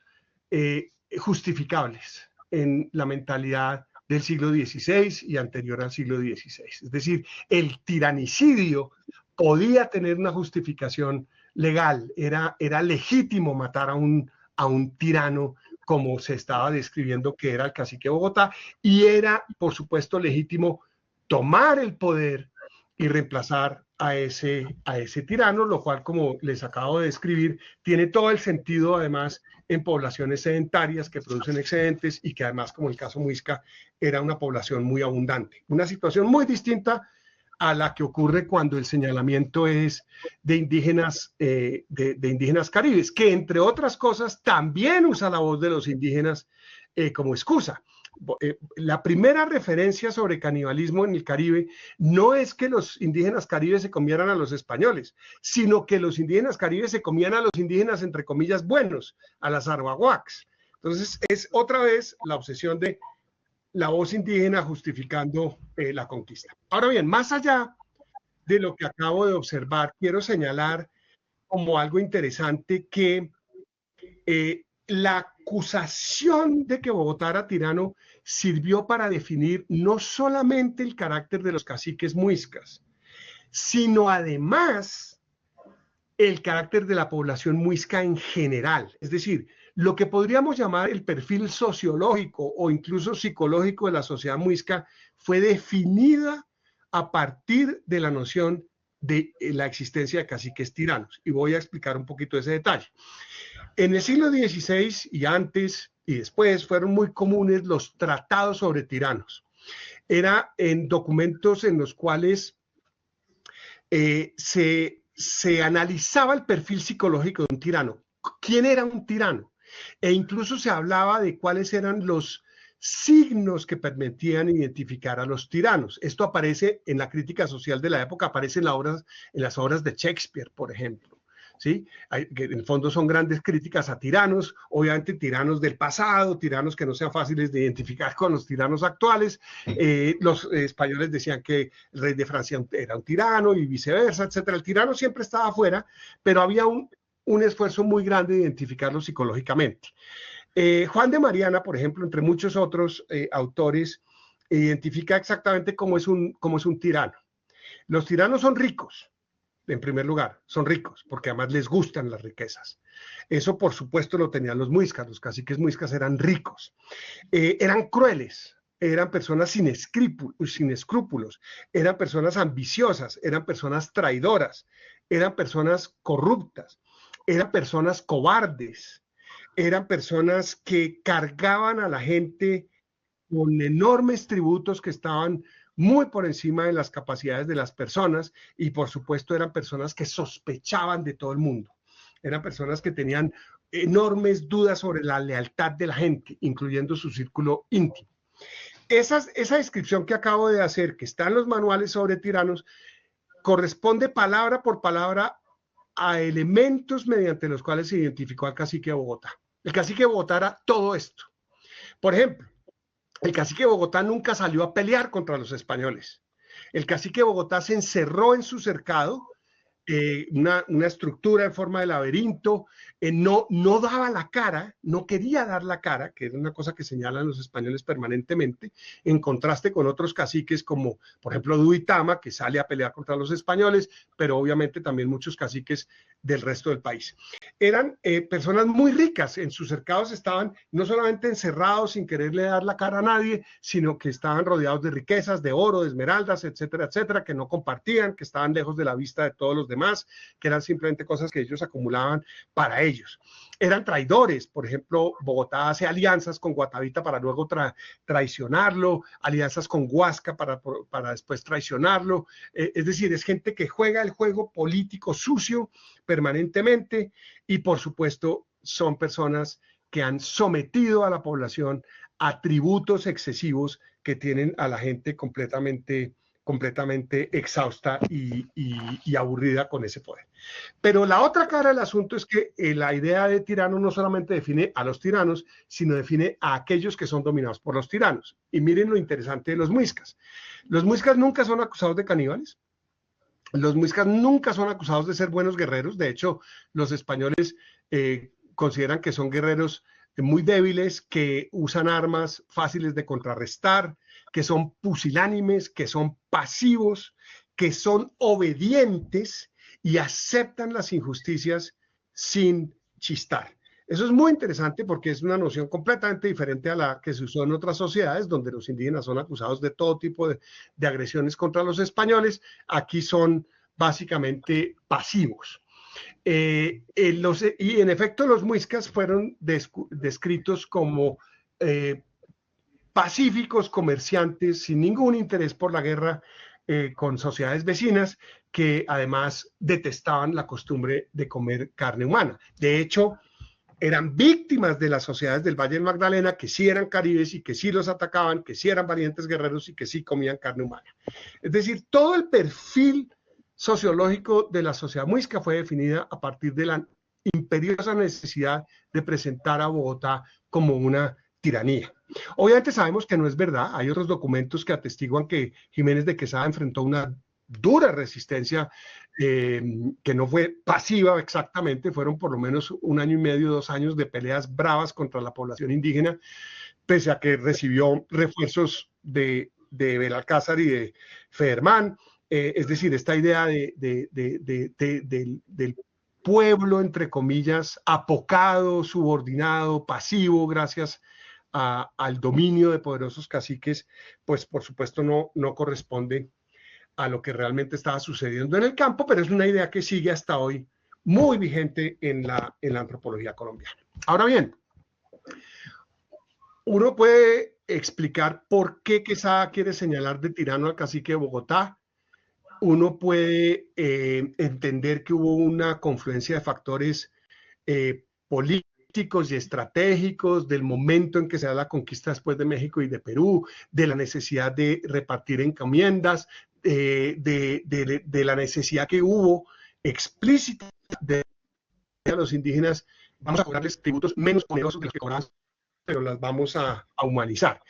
justificables en la mentalidad del siglo XVI y anterior al siglo XVI. Es decir, el tiranicidio podía tener una justificación legal, era legítimo matar a un tirano como se estaba describiendo que era el cacique de Bogotá, y era, por supuesto, legítimo tomar el poder y reemplazar a ese tirano, lo cual, como les acabo de describir, tiene todo el sentido, además, en poblaciones sedentarias que producen excedentes y que además, como el caso Muisca, era una población muy abundante. Una situación muy distinta a la que ocurre cuando el señalamiento es de indígenas, de indígenas caribes, que entre otras cosas también usa la voz de los indígenas como excusa. La primera referencia sobre canibalismo en el Caribe no es que los indígenas caribes se comieran a los españoles, sino que los indígenas caribes se comían a los indígenas, entre comillas, buenos, a las arhuahuacs. Entonces es otra vez la obsesión de la voz indígena justificando la conquista. Ahora bien, más allá de lo que acabo de observar, quiero señalar como algo interesante que la acusación de que Bogotá era tirano sirvió para definir no solamente el carácter de los caciques muiscas, sino además el carácter de la población muisca en general. Es decir, lo que podríamos llamar el perfil sociológico o incluso psicológico de la sociedad muisca fue definida a partir de la noción de la existencia de caciques tiranos. Y voy a explicar un poquito ese detalle. En el siglo XVI y antes y después fueron muy comunes los tratados sobre tiranos. Era en documentos en los cuales se analizaba el perfil psicológico de un tirano. ¿Quién era un tirano? E incluso se hablaba de cuáles eran los signos que permitían identificar a los tiranos. Esto aparece en la crítica social de la época, aparece en las obras de Shakespeare, por ejemplo. ¿Sí? Que en el fondo son grandes críticas a tiranos, obviamente tiranos del pasado, tiranos que no sean fáciles de identificar con los tiranos actuales. Los españoles decían que el rey de Francia era un tirano y viceversa, etcétera. El tirano siempre estaba afuera, pero había un esfuerzo muy grande de identificarlos psicológicamente. Juan de Mariana, por ejemplo, entre muchos otros autores, identifica exactamente cómo es un tirano. Los tiranos son ricos, en primer lugar, son ricos, porque además les gustan las riquezas. Eso, por supuesto, lo tenían los muiscas. Los caciques muiscas eran ricos. Eran crueles, eran personas sin escrúpulos, eran personas ambiciosas, eran personas traidoras, eran personas corruptas, eran personas cobardes, eran personas que cargaban a la gente con enormes tributos que estaban muy por encima de las capacidades de las personas, y por supuesto eran personas que sospechaban de todo el mundo. Eran personas que tenían enormes dudas sobre la lealtad de la gente, incluyendo su círculo íntimo. Esa descripción que acabo de hacer, que está en los manuales sobre tiranos, corresponde palabra por palabra a elementos mediante los cuales se identificó al cacique de Bogotá. El cacique de Bogotá era todo esto. Por ejemplo, el cacique de Bogotá nunca salió a pelear contra los españoles. El cacique de Bogotá se encerró en su cercado, una estructura en forma de laberinto, no daba la cara, no quería dar la cara, que es una cosa que señalan los españoles permanentemente, en contraste con otros caciques como, por ejemplo, Duitama, que sale a pelear contra los españoles, pero obviamente también muchos caciques del resto del país. Eran personas muy ricas, en sus cercados estaban no solamente encerrados sin quererle dar la cara a nadie, sino que estaban rodeados de riquezas, de oro, de esmeraldas, etcétera, etcétera, que no compartían, que estaban lejos de la vista de todos los demás, que eran simplemente cosas que ellos acumulaban para ellos. Eran traidores, por ejemplo, Bogotá hace alianzas con Guatavita para luego traicionarlo, alianzas con Huasca para después traicionarlo, es decir, es gente que juega el juego político sucio permanentemente, y por supuesto son personas que han sometido a la población a tributos excesivos que tienen a la gente completamente exhausta y aburrida con ese poder. Pero la otra cara del asunto es que la idea de tirano no solamente define a los tiranos, sino define a aquellos que son dominados por los tiranos. Y miren lo interesante de los muiscas. Los muiscas nunca son acusados de caníbales. Los muiscas nunca son acusados de ser buenos guerreros. De hecho, los españoles consideran que son guerreros muy débiles, que usan armas fáciles de contrarrestar, que son pusilánimes, que son pasivos, que son obedientes y aceptan las injusticias sin chistar. Eso es muy interesante porque es una noción completamente diferente a la que se usó en otras sociedades, donde los indígenas son acusados de todo tipo de agresiones contra los españoles. Aquí son básicamente pasivos. Y en efecto los muiscas fueron descritos como pacíficos comerciantes sin ningún interés por la guerra con sociedades vecinas, que además detestaban la costumbre de comer carne humana. De hecho, eran víctimas de las sociedades del Valle del Magdalena, que sí eran caribes y que sí los atacaban, que sí eran valientes guerreros y que sí comían carne humana. Es decir, todo el perfil sociológico de la sociedad muisca fue definida a partir de la imperiosa necesidad de presentar a Bogotá como una tiranía. Obviamente sabemos que no es verdad. Hay otros documentos que atestiguan que Jiménez de Quesada enfrentó una dura resistencia que no fue pasiva exactamente, fueron por lo menos 1 año y medio, 2 años de peleas bravas contra la población indígena, pese a que recibió refuerzos de Belalcázar y de Federman. Es decir, esta idea del pueblo, entre comillas, apocado, subordinado, pasivo, gracias al dominio de poderosos caciques, pues por supuesto no corresponde a lo que realmente estaba sucediendo en el campo, pero es una idea que sigue hasta hoy muy vigente en la antropología colombiana. Ahora bien, uno puede explicar por qué Quesada quiere señalar de tirano al cacique de Bogotá. Uno puede entender que hubo una confluencia de factores políticos y estratégicos del momento en que se da la conquista después de México y de Perú, de la necesidad de repartir encomiendas, de la necesidad que hubo explícita de a los indígenas, vamos a cobrarles tributos menos onerosos de los que cobraban, pero las vamos a humanizar.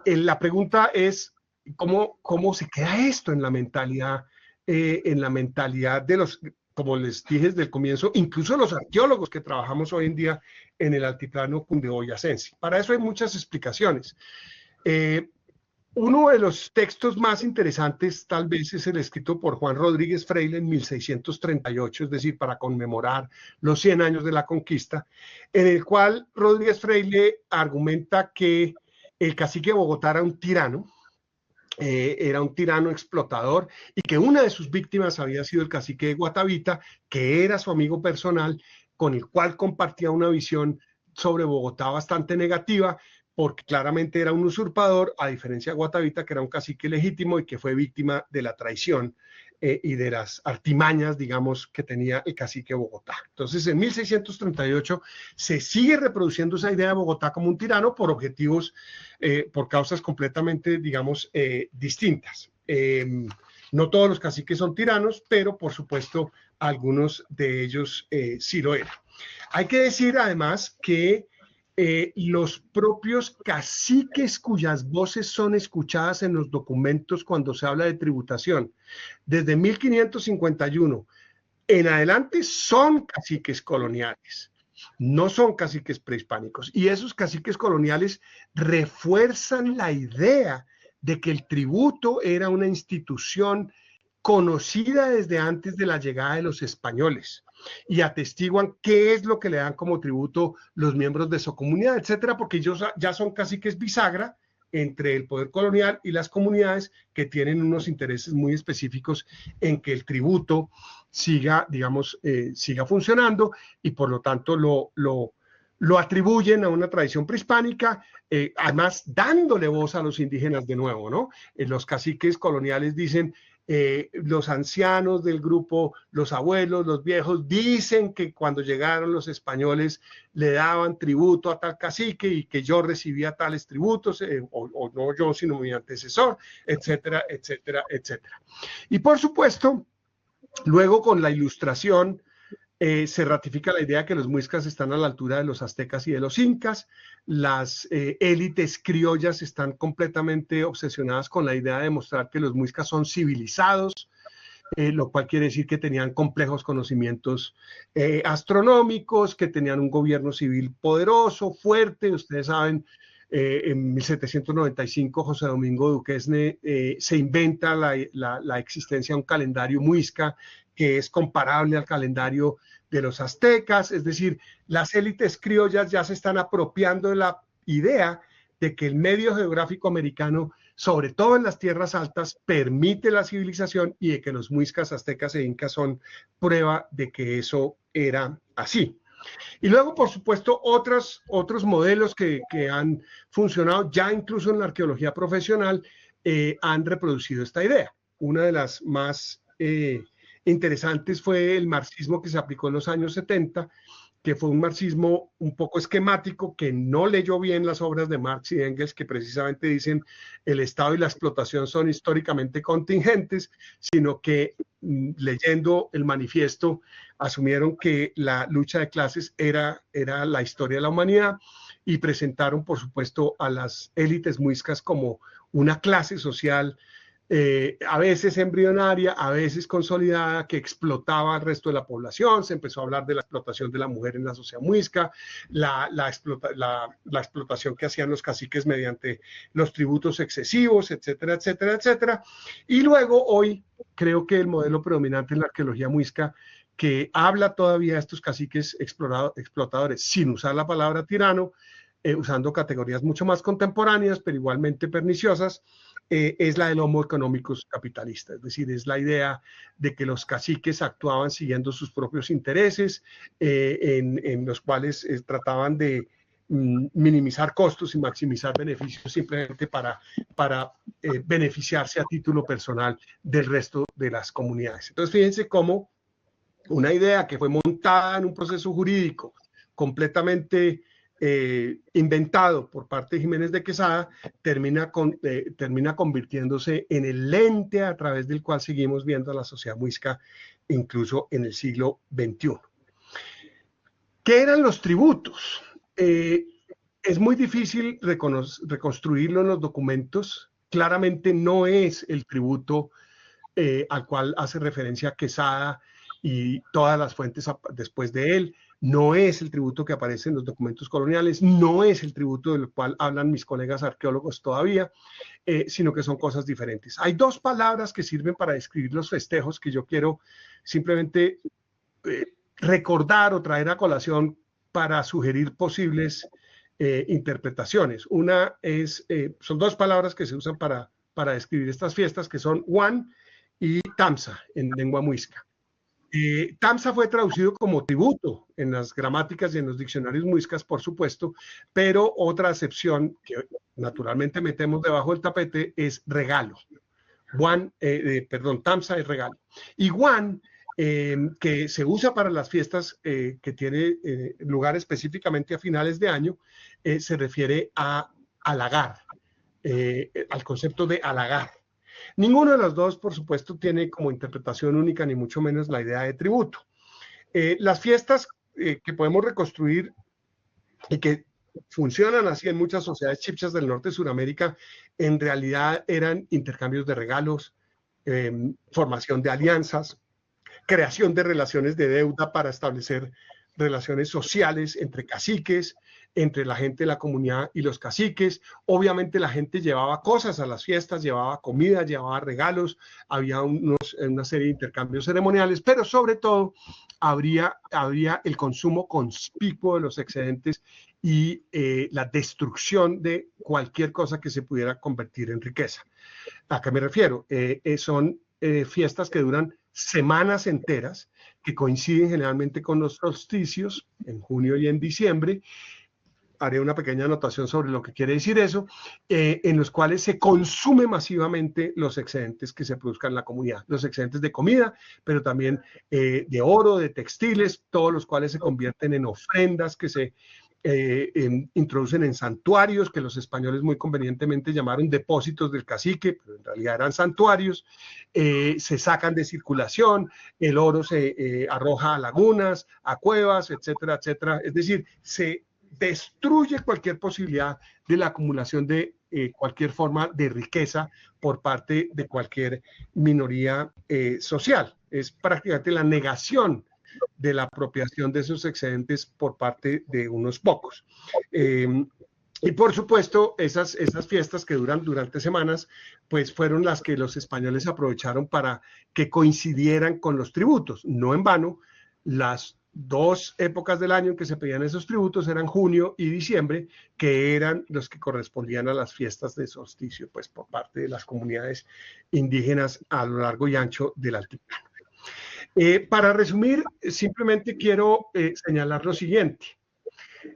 La pregunta es, ¿cómo se queda esto en la mentalidad de los como les dije desde el comienzo, incluso los arqueólogos que trabajamos hoy en día en el altiplano cundiboyacense. Para eso hay muchas explicaciones. Uno de los textos más interesantes tal vez es el escrito por Juan Rodríguez Freile en 1638, es decir, para conmemorar los 100 años de la conquista, en el cual Rodríguez Freile argumenta que el cacique de Bogotá era un tirano explotador y que una de sus víctimas había sido el cacique de Guatavita, que era su amigo personal, con el cual compartía una visión sobre Bogotá bastante negativa, porque claramente era un usurpador, a diferencia de Guatavita, que era un cacique legítimo y que fue víctima de la traición y de las artimañas, digamos, que tenía el cacique de Bogotá. Entonces, en 1638 se sigue reproduciendo esa idea de Bogotá como un tirano por objetivos, por causas completamente, digamos, distintas. No todos los caciques son tiranos, pero por supuesto algunos de ellos sí lo eran. Hay que decir además que los propios caciques cuyas voces son escuchadas en los documentos cuando se habla de tributación, desde 1551 en adelante son caciques coloniales, no son caciques prehispánicos. Y esos caciques coloniales refuerzan la idea de que el tributo era una institución conocida desde antes de la llegada de los españoles, y atestiguan qué es lo que le dan como tributo los miembros de su comunidad, etcétera, porque ellos ya son caciques bisagra entre el poder colonial y las comunidades que tienen unos intereses muy específicos en que el tributo siga, digamos, siga funcionando, y por lo tanto lo atribuyen a una tradición prehispánica, además dándole voz a los indígenas de nuevo, ¿no? Los caciques coloniales dicen, los ancianos del grupo, los abuelos, los viejos, dicen que cuando llegaron los españoles le daban tributo a tal cacique y que yo recibía tales tributos, o no yo, sino mi antecesor, etcétera, etcétera, etcétera. Y por supuesto, luego con la Ilustración, se ratifica la idea que los muiscas están a la altura de los aztecas y de los incas. Las élites criollas están completamente obsesionadas con la idea de mostrar que los muiscas son civilizados, lo cual quiere decir que tenían complejos conocimientos astronómicos, que tenían un gobierno civil poderoso, fuerte. Ustedes saben, en 1795 José Domingo Duquesne se inventa la existencia de un calendario muisca que es comparable al calendario de los aztecas. Es decir, las élites criollas ya se están apropiando de la idea de que el medio geográfico americano, sobre todo en las tierras altas, permite la civilización, y de que los muiscas, aztecas e incas son prueba de que eso era así. Y luego, por supuesto, otros modelos que han funcionado ya incluso en la arqueología profesional han reproducido esta idea. Una de las más interesantes fue el marxismo que se aplicó en los años 70, que fue un marxismo un poco esquemático, que no leyó bien las obras de Marx y Engels, que precisamente dicen el Estado y la explotación son históricamente contingentes, sino que leyendo el manifiesto asumieron que la lucha de clases era la historia de la humanidad, y presentaron, por supuesto, a las élites muiscas como una clase social a veces embrionaria, a veces consolidada, que explotaba al resto de la población. Se empezó a hablar de la explotación de la mujer en la sociedad muisca, la explotación que hacían los caciques mediante los tributos excesivos, etcétera, etcétera, etcétera. Y luego hoy creo que el modelo predominante en la arqueología muisca, que habla todavía de estos caciques explotadores sin usar la palabra tirano, usando categorías mucho más contemporáneas, pero igualmente perniciosas, es la del homo economicus capitalista. Es decir, es la idea de que los caciques actuaban siguiendo sus propios intereses, en los cuales trataban de minimizar costos y maximizar beneficios simplemente para beneficiarse a título personal del resto de las comunidades. Entonces, fíjense cómo una idea que fue montada en un proceso jurídico completamente inventado por parte de Jiménez de Quesada, termina convirtiéndose en el lente a través del cual seguimos viendo a la sociedad muisca incluso en el siglo XXI. ¿Qué eran los tributos? Es muy difícil reconstruirlo en los documentos. Claramente no es el tributo al cual hace referencia Quesada y todas las fuentes después de él. No es el tributo que aparece en los documentos coloniales, no es el tributo del cual hablan mis colegas arqueólogos todavía, sino que son cosas diferentes. Hay dos palabras que sirven para describir los festejos que yo quiero simplemente recordar o traer a colación para sugerir posibles interpretaciones. Una es, son dos palabras que se usan para describir estas fiestas, que son Huan y Tamsa en lengua muisca. Tamsa fue traducido como tributo en las gramáticas y en los diccionarios muiscas, por supuesto, pero otra acepción que naturalmente metemos debajo del tapete es regalo. Tamsa es regalo. Y Huan, que se usa para las fiestas que tiene lugar específicamente a finales de año, se refiere a halagar, al concepto de halagar. Ninguno de los dos, por supuesto, tiene como interpretación única, ni mucho menos la idea de tributo. Las fiestas que podemos reconstruir y que funcionan así en muchas sociedades chipchas del norte de Sudamérica, en realidad eran intercambios de regalos, formación de alianzas, creación de relaciones de deuda para establecer relaciones sociales entre caciques, entre la gente de la comunidad y los caciques. Obviamente la gente llevaba cosas a las fiestas, llevaba comida, llevaba regalos, había una serie de intercambios ceremoniales, pero sobre todo habría el consumo conspicuo de los excedentes y la destrucción de cualquier cosa que se pudiera convertir en riqueza. ¿A qué me refiero? Son fiestas que duran semanas enteras, que coinciden generalmente con los solsticios, en junio y en diciembre. Haré una pequeña anotación sobre lo que quiere decir eso, en los cuales se consume masivamente los excedentes que se produzcan en la comunidad, los excedentes de comida, pero también de oro, de textiles, todos los cuales se convierten en ofrendas que se introducen en santuarios, que los españoles muy convenientemente llamaron depósitos del cacique, pero en realidad eran santuarios, se sacan de circulación, el oro se arroja a lagunas, a cuevas, etcétera, etcétera. Es decir, se destruye cualquier posibilidad de la acumulación de cualquier forma de riqueza por parte de cualquier minoría social. Es prácticamente la negación de la apropiación de esos excedentes por parte de unos pocos. Y por supuesto, esas fiestas que duran durante semanas, pues fueron las que los españoles aprovecharon para que coincidieran con los tributos. No en vano, las dos épocas del año en que se pedían esos tributos eran junio y diciembre, que eran los que correspondían a las fiestas de solsticio, pues por parte de las comunidades indígenas a lo largo y ancho del altiplano. Para resumir, simplemente quiero señalar lo siguiente.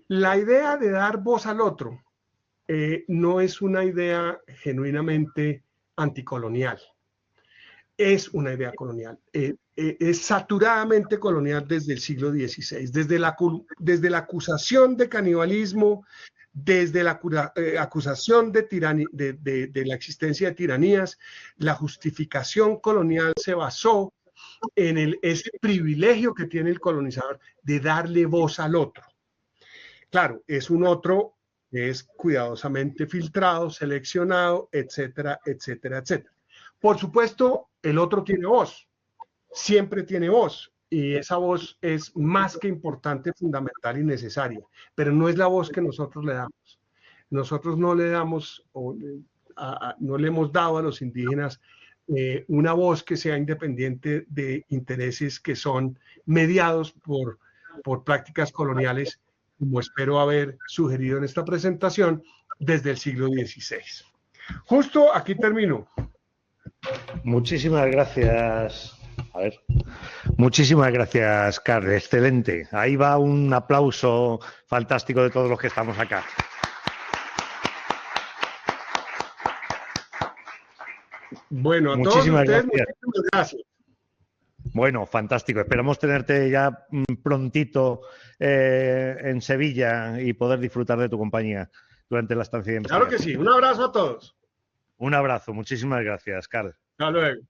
La idea de dar voz al otro no es una idea genuinamente anticolonial. Es una idea colonial. Es saturadamente colonial desde el siglo XVI, desde la acusación de canibalismo, desde la acusación de la existencia de tiranías. La justificación colonial se basó en ese privilegio que tiene el colonizador de darle voz al otro. Claro, es un otro que es cuidadosamente filtrado, seleccionado, etcétera, etcétera, etcétera. Por supuesto, el otro tiene voz, siempre tiene voz, y esa voz es más que importante, fundamental y necesaria, pero no es la voz que nosotros le damos. Nosotros no le damos, no le hemos dado a los indígenas una voz que sea independiente de intereses que son mediados por prácticas coloniales, como espero haber sugerido en esta presentación, desde el siglo XVI. Justo aquí termino. Muchísimas gracias. Muchísimas gracias, Karl. Excelente. Ahí va un aplauso fantástico de todos los que estamos acá. Bueno, a muchísimas todos ustedes, gracias. muchísimas gracias. Bueno, fantástico. Esperamos tenerte ya prontito en Sevilla y poder disfrutar de tu compañía durante la estancia de investigación. Claro que sí. Un abrazo a todos. Un abrazo. Muchísimas gracias, Karl. Hasta luego.